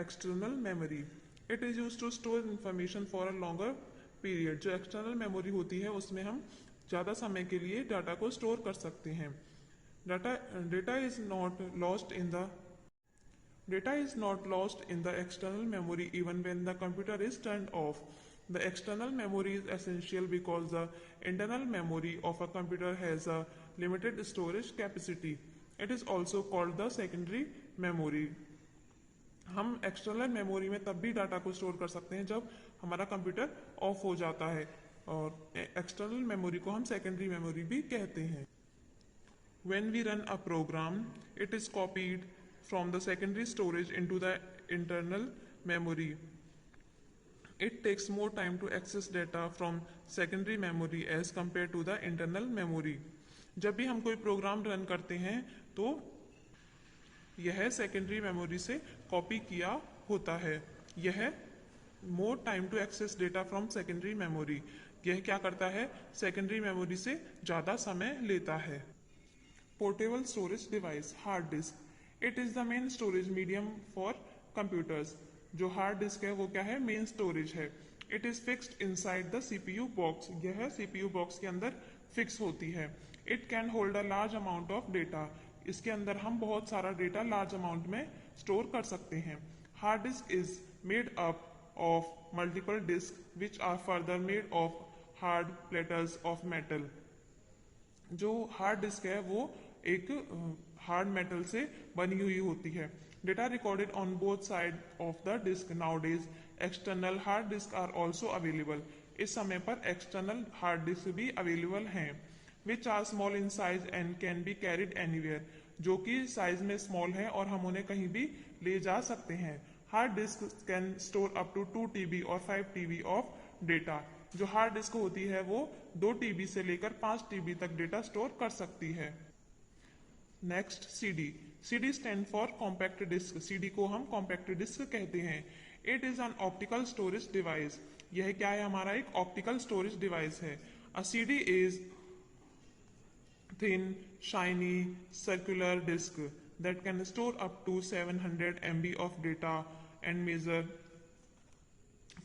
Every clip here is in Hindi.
External memory, it is use to store information for a longer period. जो एक्सटर्नल मेमोरी होती है उसमें हम ज़्यादा समय के लिए डाटा को स्टोर कर सकते हैं। Data data is not lost in the Data is not lost in the external memory even when the computer is turned off. The external memory is essential because the internal memory of a computer has a limited storage capacity. It is also called the secondary memory. हम एक्सटर्नल मेमोरी में तब भी डाटा को स्टोर कर सकते हैं जब हमारा कंप्यूटर ऑफ हो जाता है, और एक्सटर्नल मेमोरी को हम सेकेंडरी मेमोरी भी कहते हैं। When we run a program, it is copied from the secondary storage into the internal memory. It takes more time to access data from secondary memory as compared to the internal memory. जब भी हम कोई प्रोग्राम रन करते हैं तो यह सेकेंडरी मेमोरी से कॉपी किया होता है। यह more time to access data from secondary memory, यह क्या करता है, सेकेंडरी मेमोरी से ज़्यादा समय लेता है। Portable storage device, hard disk, it is the main storage medium for computers. जो हार्ड डिस्क है वो क्या है, मेन स्टोरेज है। It is fixed inside the CPU box, यह सीपीयू बॉक्स के अंदर फिक्स होती है। It can hold a large amount of data, इसके अंदर हम बहुत सारा डेटा लार्ज अमाउंट में स्टोर कर सकते हैं। Hard disc is made up of multiple disc which are further made of hard platters of metal. जो हार्ड डिस्क है वो एक हार्ड मेटल से बनी हुई होती है। Data recorded on both side of the disk. Nowadays external hard disk are also available, इस समय पर एक्सटर्नल हार्ड डिस्क भी अवेलेबल हैं। Which are small in size and can be carried anywhere, जो कि साइज में स्मॉल है और हम उन्हें कहीं भी ले जा सकते हैं। Hard disk can store up to 2 TB और 5 TB ऑफ डेटा। जो हार्ड डिस्क होती है वो 2 TB से लेकर 5 TB तक डेटा स्टोर कर सकती है। Next CD, CD stand for compact disc, CD को हम कॉम्पैक्ट डिस्क कहते हैं। It is an optical storage device, यह क्या है, हमारा एक ऑप्टिकल स्टोरेज डिवाइस है। A CD is thin, shiny, circular disk that can store up to 700 MB of data and measure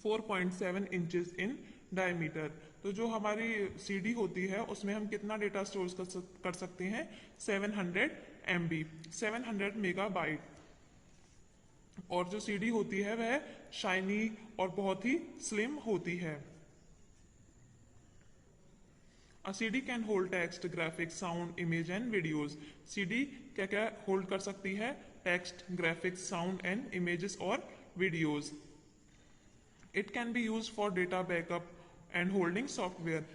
4.7 inches in diameter। तो जो हमारी सीडी होती है उसमें हम कितना डेटा स्टोर कर सकते हैं, 700 MB, 700 मेगाबाइट। और जो सीडी होती है वह शाइनी और बहुत ही स्लिम होती है। A CD can hold text, graphics, sound, image and videos. CD क्या क्या होल्ड कर सकती है, text, graphics, sound and images और videos. It can be use for data backup and holding software,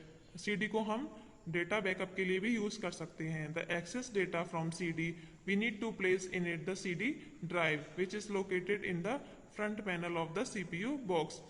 CD को हम डेटा बैकअप के लिए भी यूज कर सकते हैं। The access data from CD we need to place in it the CD drive which is located in the front panel of the CPU box.